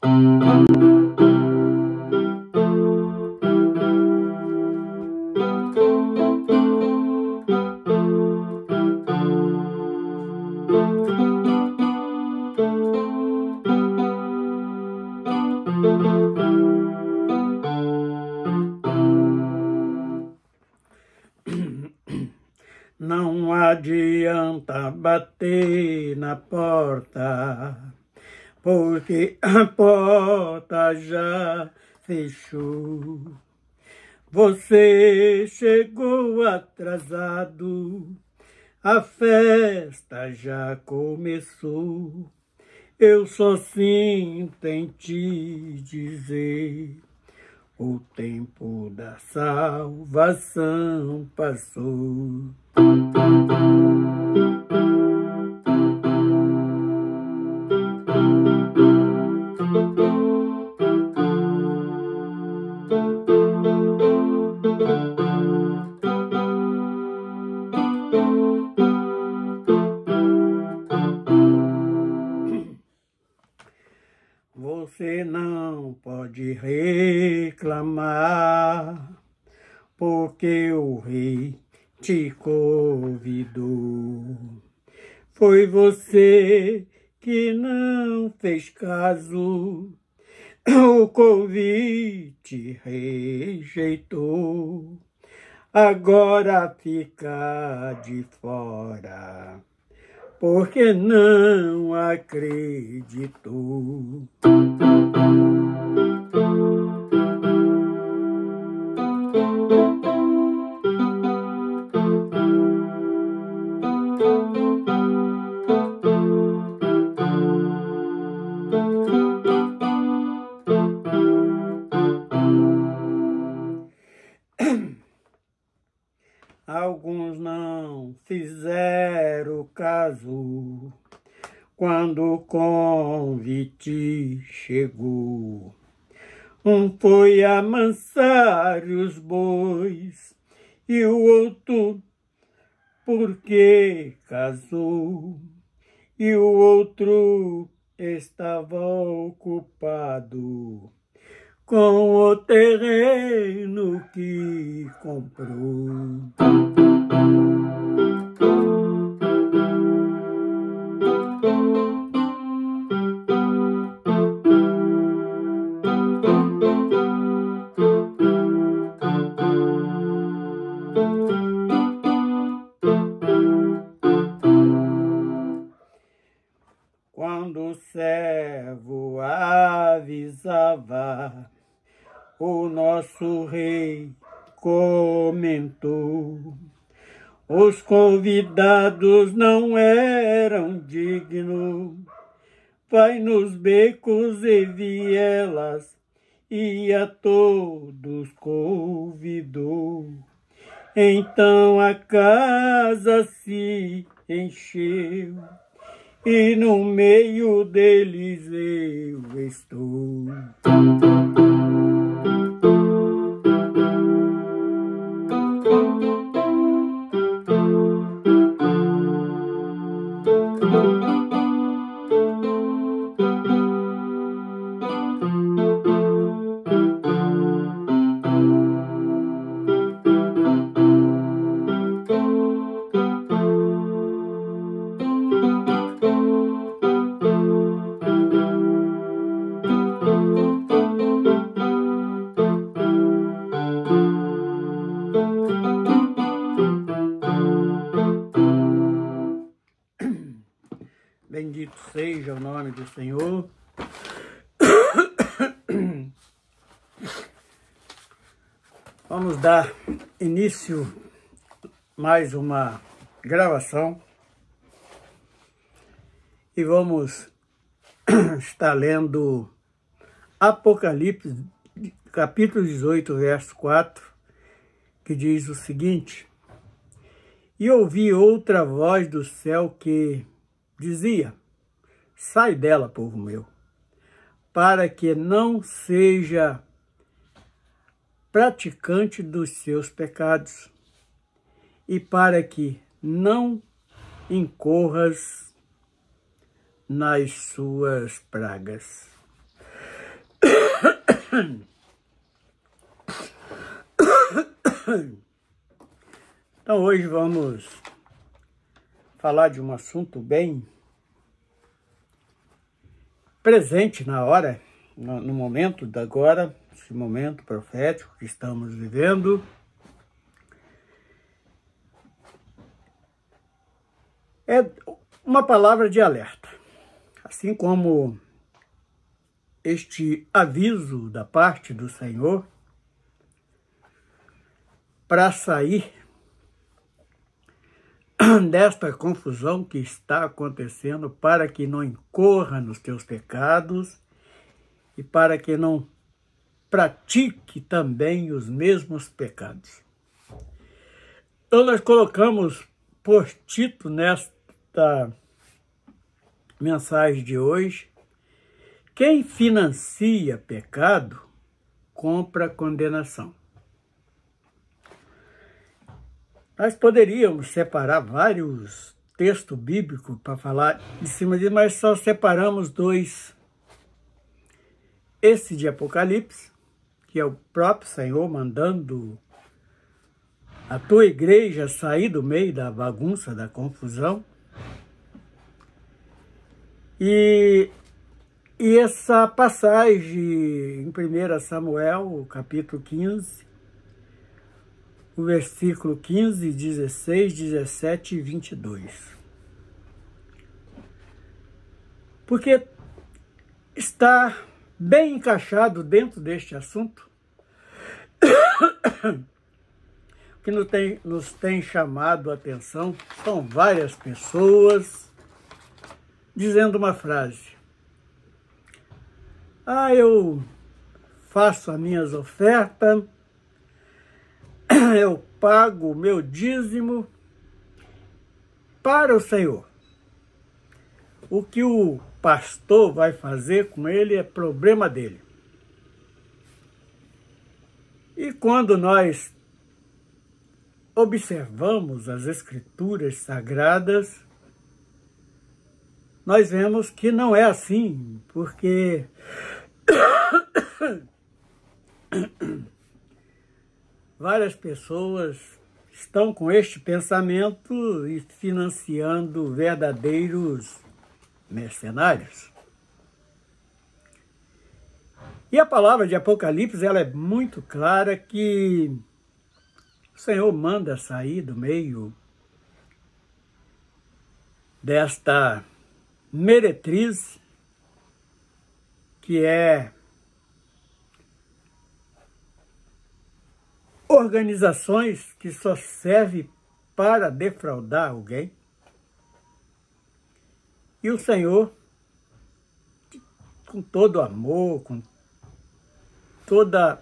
Não adianta bater na porta, porque a porta já fechou. Você chegou atrasado, a festa já começou. Eu só sinto em te dizer, o tempo da salvação passou. Você não pode reclamar, porque o rei te convidou. Foi você que não fez caso, o convite rejeitou. Agora fica de fora, porque não acreditou. Alguns não fizeram caso quando o convite chegou. Um foi amansar os bois e o outro porque casou. E o outro estava ocupado com o terreno que comprou. Quando o servo avisava, o nosso rei comentou: os convidados não eram dignos, vai nos becos e vielas, e a todos convidou. Então a casa se encheu, e no meio deles eu estou. Bendito seja o nome do Senhor. Vamos dar início a mais uma gravação e vamos estar lendo Apocalipse, capítulo 18, verso 4, que diz o seguinte: e ouvi outra voz do céu que dizia: sai dela, povo meu, para que não seja praticante dos seus pecados, e para que não incorras nas suas pragas. Então hoje vamos falar de um assunto bem presente na hora, no momento de agora, esse momento profético que estamos vivendo. É uma palavra de alerta, assim como este aviso da parte do Senhor para sair desta confusão que está acontecendo, para que não incorra nos teus pecados e para que não pratique também os mesmos pecados. Então nós colocamos por título nesta mensagem de hoje: quem financia pecado compra condenação. Nós poderíamos separar vários textos bíblicos para falar em cima disso, mas só separamos dois. Esse de Apocalipse, que é o próprio Senhor mandando a tua igreja sair do meio da bagunça, da confusão. E essa passagem em 1 Samuel, capítulo 15, o versículo 15, 16, 17 e 22. Porque está bem encaixado dentro deste assunto, que nos tem chamado a atenção são várias pessoas dizendo uma frase: eu faço as minhas ofertas, eu pago o meu dízimo para o Senhor. O que o pastor vai fazer com ele é problema dele. E quando nós observamos as Escrituras Sagradas, nós vemos que não é assim, porque várias pessoas estão com este pensamento e financiando verdadeiros mercenários. E a palavra de Apocalipse, ela é muito clara que o Senhor manda sair do meio desta meretriz, que é organizações que só servem para defraudar alguém. E o Senhor, com todo amor, com toda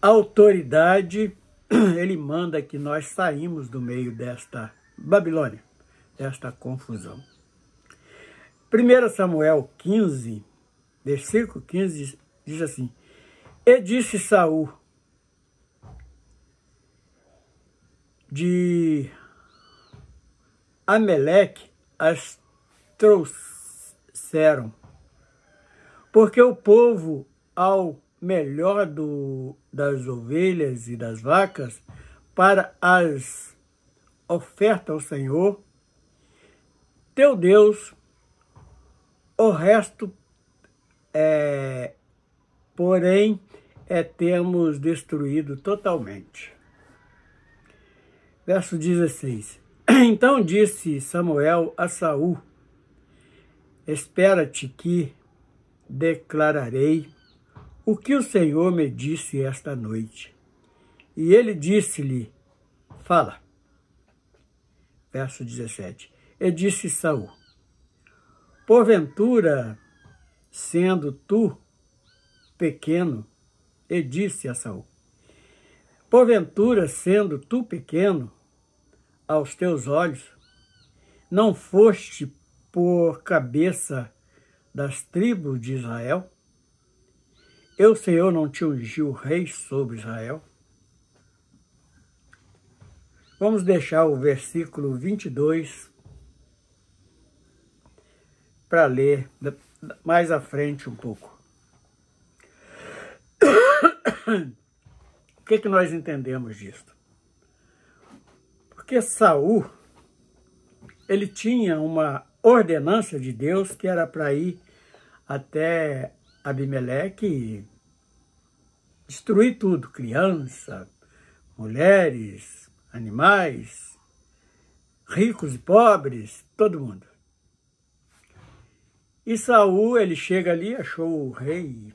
autoridade, ele manda que nós saímos do meio desta Babilônia, desta confusão. 1 Samuel 15, versículo 15, diz assim: e disse Saul de Ameleque as trouxeram, porque o povo, ao melhor das ovelhas e das vacas, para as ofertas ao Senhor, teu Deus, o resto, porém, temos destruído totalmente. Verso 16. Então disse Samuel a Saul: espera-te que declararei o que o Senhor me disse esta noite. E ele disse-lhe: fala. Verso 17. E disse Saul: porventura, sendo tu pequeno, e disse a Saul: porventura, sendo tu pequeno aos teus olhos, não foste por cabeça das tribos de Israel? Eu, Senhor, não te ungiu rei sobre Israel? Vamos deixar o versículo 22 para ler mais à frente um pouco. O que nós entendemos disso? Porque Saul, ele tinha uma ordenança de Deus que era para ir até Abimeleque e destruir tudo, criança, mulheres, animais, ricos e pobres, todo mundo. E Saul, ele chega ali, achou o rei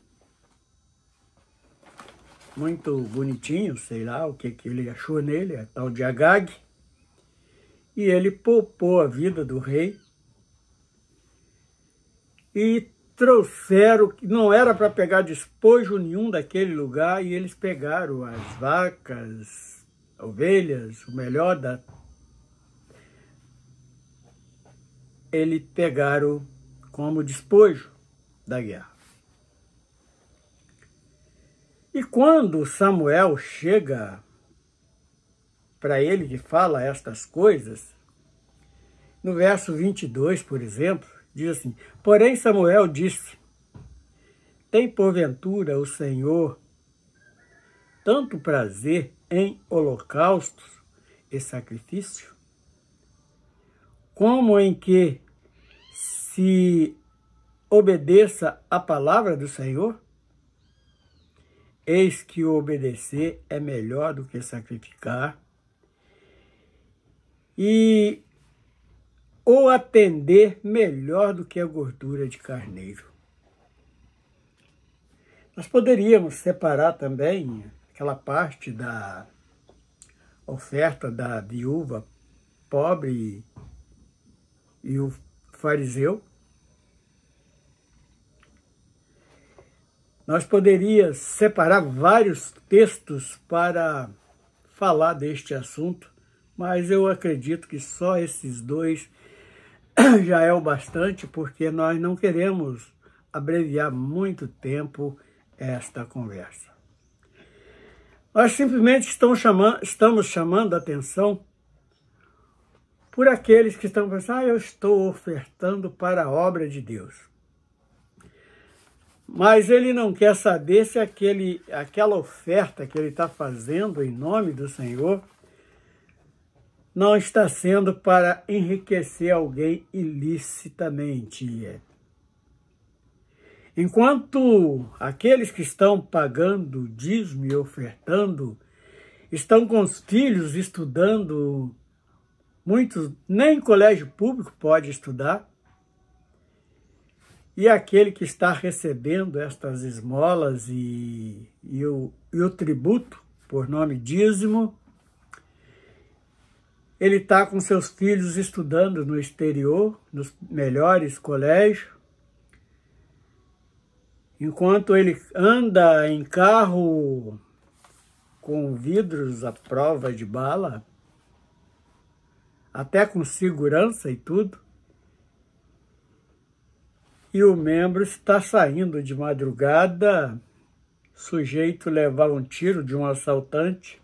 muito bonitinho, sei lá o que ele achou nele, a tal de Agag, e ele poupou a vida do rei e trouxeram, não era para pegar despojo nenhum daquele lugar, e eles pegaram as vacas, ovelhas, o melhor da... Eles pegaram como despojo da guerra. E quando Samuel chega para ele que fala estas coisas, no verso 22, por exemplo, diz assim: porém Samuel disse, tem porventura o Senhor tanto prazer em holocaustos e sacrifício, como em que se obedeça a palavra do Senhor? Eis que o obedecer é melhor do que sacrificar, e o atender melhor do que a gordura de carneiro. Nós poderíamos separar também aquela parte da oferta da viúva pobre e o fariseu. Nós poderíamos separar vários textos para falar deste assunto, mas eu acredito que só esses dois já é o bastante, porque nós não queremos abreviar muito tempo esta conversa. Nós simplesmente estamos chamando a atenção por aqueles que estão pensando, eu estou ofertando para a obra de Deus. Mas ele não quer saber se aquela oferta que ele está fazendo em nome do Senhor não está sendo para enriquecer alguém ilicitamente. Enquanto aqueles que estão pagando dízimo e ofertando estão com os filhos estudando, muitos nem em colégio público pode estudar, e aquele que está recebendo estas esmolas e o tributo, por nome dízimo, ele está com seus filhos estudando no exterior, nos melhores colégios, enquanto ele anda em carro com vidros à prova de bala, até com segurança e tudo, e o membro está saindo de madrugada, sujeito a levar um tiro de um assaltante.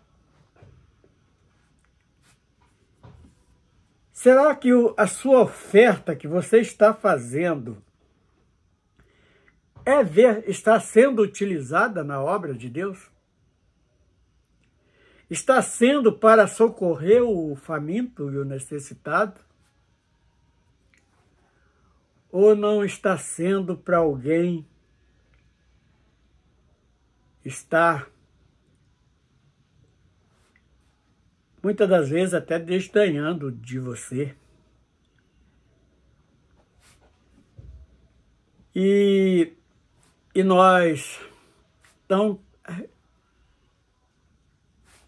Será que a sua oferta que você está fazendo está sendo utilizada na obra de Deus? Está sendo para socorrer o faminto e o necessitado? Ou não está sendo para alguém estar, muitas das vezes, até desdenhando de você? E nós, então,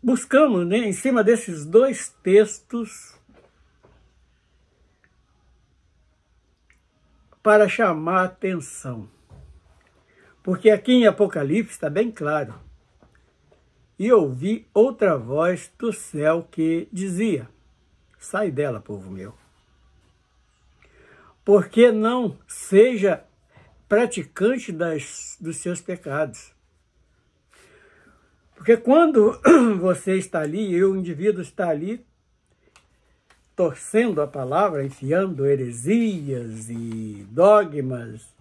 buscamos, né, em cima desses dois textos, para chamar a atenção. Porque aqui em Apocalipse está bem claro. E ouvi outra voz do céu que dizia, sai dela, povo meu. Porque não seja praticante dos seus pecados. Porque quando você está ali, e o indivíduo está ali, torcendo a palavra, enfiando heresias e dogmas,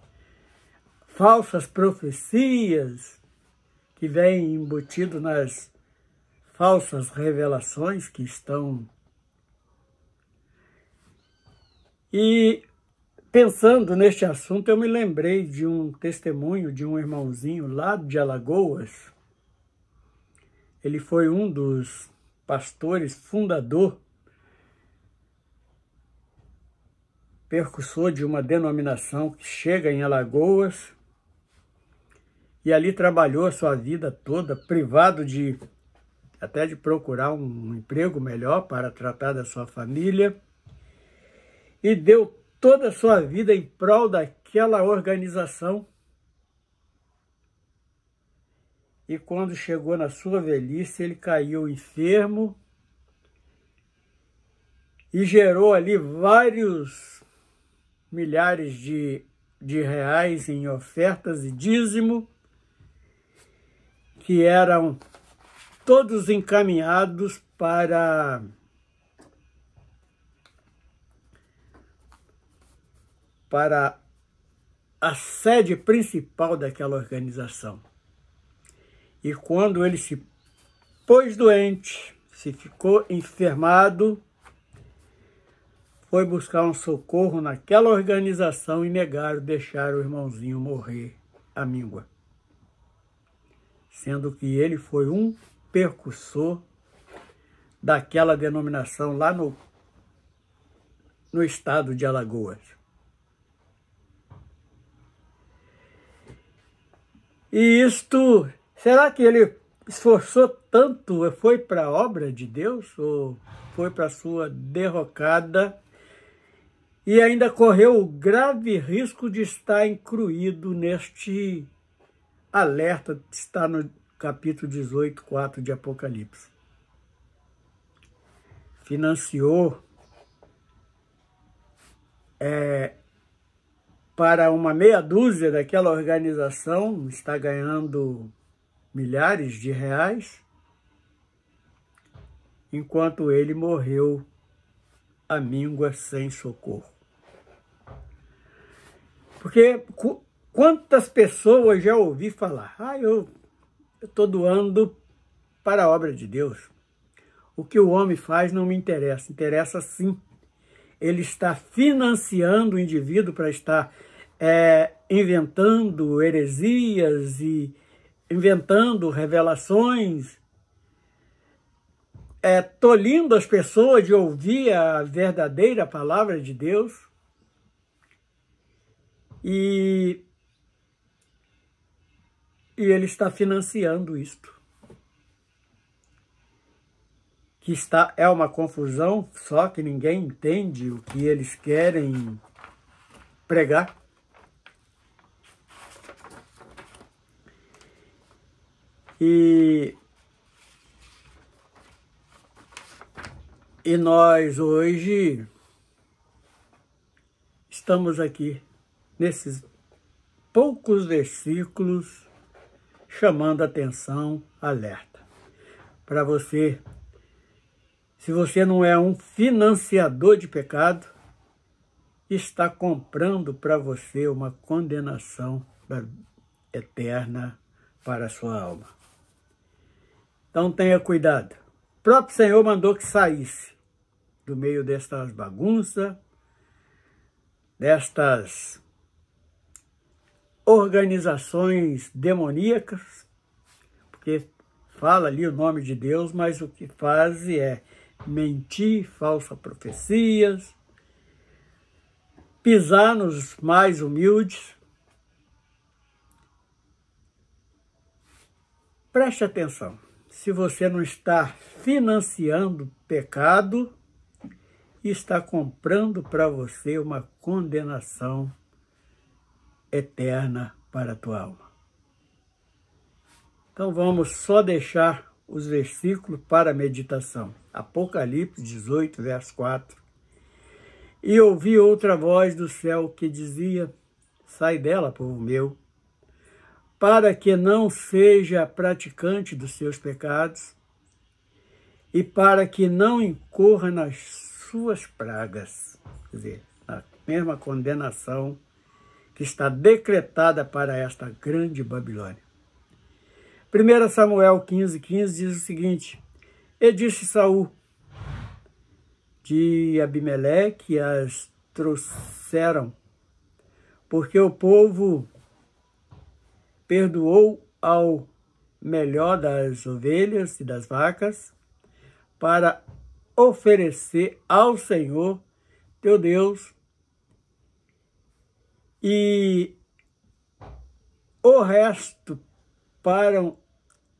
falsas profecias, que vem embutido nas falsas revelações que estão. E pensando neste assunto, eu me lembrei de um testemunho de um irmãozinho lá de Alagoas. Ele foi um dos pastores fundador, percussor de uma denominação que chega em Alagoas, e ali trabalhou a sua vida toda, privado até de procurar um emprego melhor para tratar da sua família, e deu toda a sua vida em prol daquela organização. E quando chegou na sua velhice, ele caiu enfermo e gerou ali vários milhares de reais em ofertas e dízimo, que eram todos encaminhados para a sede principal daquela organização. E quando ele se pôs doente, se ficou enfermado, foi buscar um socorro naquela organização e negaram deixar o irmãozinho morrer à míngua. Sendo que ele foi um percussor daquela denominação lá no estado de Alagoas. E isto, será que ele esforçou tanto, foi para a obra de Deus ou foi para a sua derrocada e ainda correu o grave risco de estar incluído neste alerta que está no capítulo 18, 4 de Apocalipse? Financiou para uma meia dúzia daquela organização, está ganhando milhares de reais, enquanto ele morreu à míngua sem socorro. Porque quantas pessoas já ouvi falar, eu estou doando para a obra de Deus. O que o homem faz não me interessa, interessa sim. Ele está financiando o indivíduo para estar inventando heresias e inventando revelações, tolindo as pessoas de ouvir a verdadeira palavra de Deus. E ele está financiando isto. Que é uma confusão, só que ninguém entende o que eles querem pregar. E nós hoje estamos aqui nesses poucos versículos chamando atenção, alerta. Para você, se você não é um financiador de pecado, está comprando para você uma condenação eterna para a sua alma. Então tenha cuidado. O próprio Senhor mandou que saísse do meio destas bagunças, destas organizações demoníacas, porque fala ali o nome de Deus, mas o que faz é mentir, falsas profecias, pisar nos mais humildes. Preste atenção, se você não está financiando pecado, está comprando para você uma condenação eterna para a tua alma. Então vamos só deixar os versículos para a meditação. Apocalipse 18, verso 4. E ouvi outra voz do céu que dizia: sai dela, povo meu, para que não seja praticante dos seus pecados e para que não incorra nas suas pragas. Quer dizer, a mesma condenação que está decretada para esta grande Babilônia. 1 Samuel 15:15 diz o seguinte: E disse Saul, de Abimeleque as trouxeram, porque o povo perdoou ao melhor das ovelhas e das vacas, para oferecer ao Senhor teu Deus, e o resto para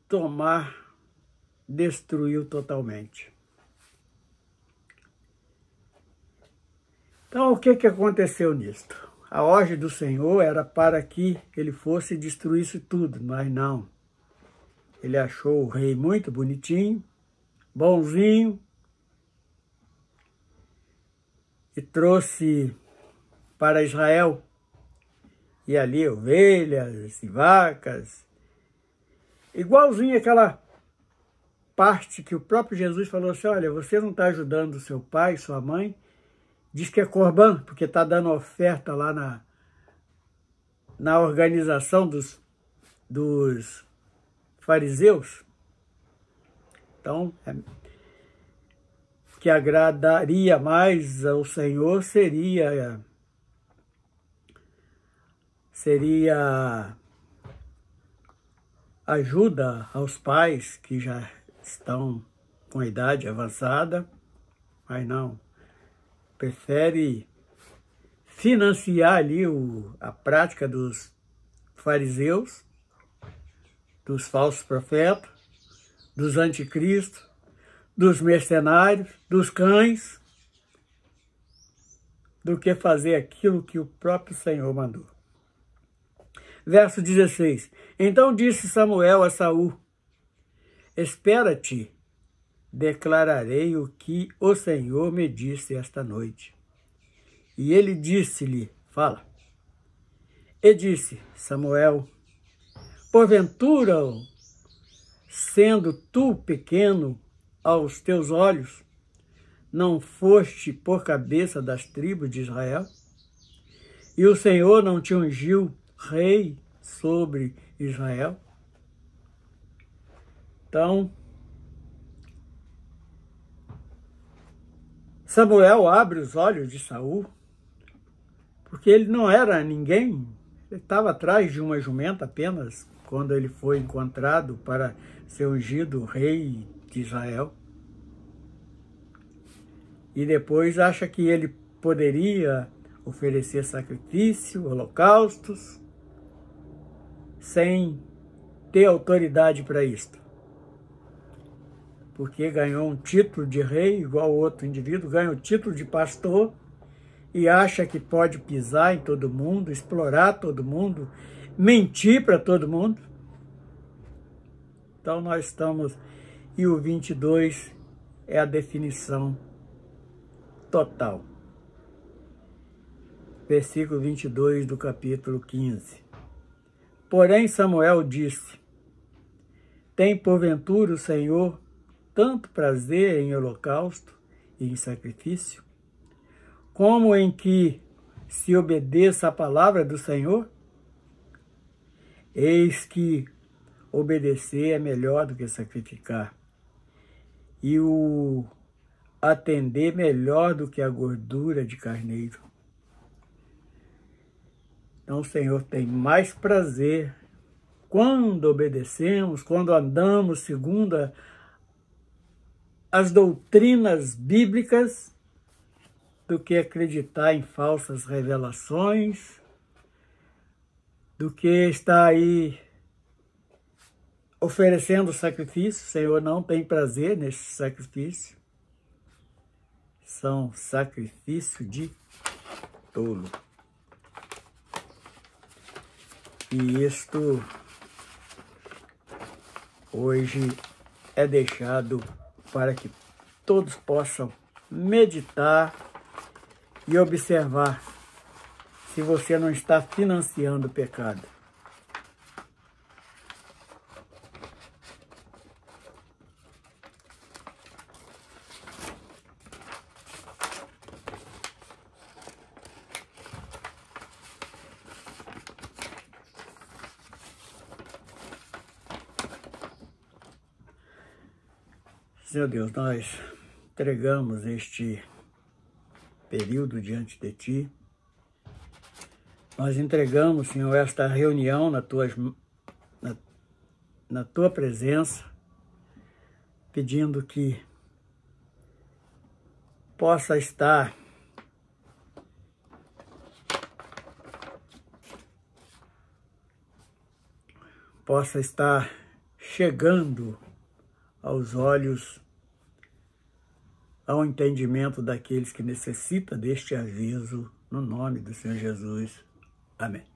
tomar, destruiu totalmente. Então, o que aconteceu nisto? A ordem do Senhor era para que ele fosse e destruísse tudo, mas não. Ele achou o rei muito bonitinho, bonzinho, e trouxe para Israel, e ali ovelhas e vacas, igualzinho aquela parte que o próprio Jesus falou assim: olha, você não está ajudando seu pai, sua mãe, diz que é corban, porque está dando oferta lá na organização dos fariseus. Então, que agradaria mais ao Senhor seria ajuda aos pais que já estão com a idade avançada, mas não. Prefere financiar ali a prática dos fariseus, dos falsos profetas, dos anticristos, dos mercenários, dos cães, do que fazer aquilo que o próprio Senhor mandou. Verso 16. Então disse Samuel a Saul: Espera-te, declararei o que o Senhor me disse esta noite. E ele disse-lhe, fala. E disse Samuel: Porventura, sendo tu pequeno aos teus olhos, não foste por cabeça das tribos de Israel? E o Senhor não te ungiu rei sobre Israel? Então, Samuel abre os olhos de Saul, porque ele não era ninguém, ele estava atrás de uma jumenta apenas, quando ele foi encontrado para ser ungido rei de Israel. E depois acha que ele poderia oferecer sacrifício, holocaustos, sem ter autoridade para isto. Porque ganhou um título de rei, igual outro indivíduo, ganha o título de pastor e acha que pode pisar em todo mundo, explorar todo mundo, mentir para todo mundo. Então nós estamos, e o 22 é a definição total. Versículo 22 do capítulo 15. Porém Samuel disse: Tem porventura o Senhor tanto prazer em holocausto e em sacrifício, como em que se obedeça a palavra do Senhor? Eis que obedecer é melhor do que sacrificar, e o atender melhor do que a gordura de carneiro. Então o Senhor tem mais prazer quando obedecemos, quando andamos segundo as doutrinas bíblicas, do que acreditar em falsas revelações, do que estar aí oferecendo sacrifício. O Senhor não tem prazer nesse sacrifício. São sacrifício de tolo. E isto hoje é deixado para que todos possam meditar e observar se você não está financiando o pecado. Senhor Deus, nós entregamos este período diante de Ti. Nós entregamos, Senhor, esta reunião na Tua presença, pedindo que possa estar chegando aos olhos, ao entendimento daqueles que necessitam deste aviso, no nome do Senhor Jesus. Amém.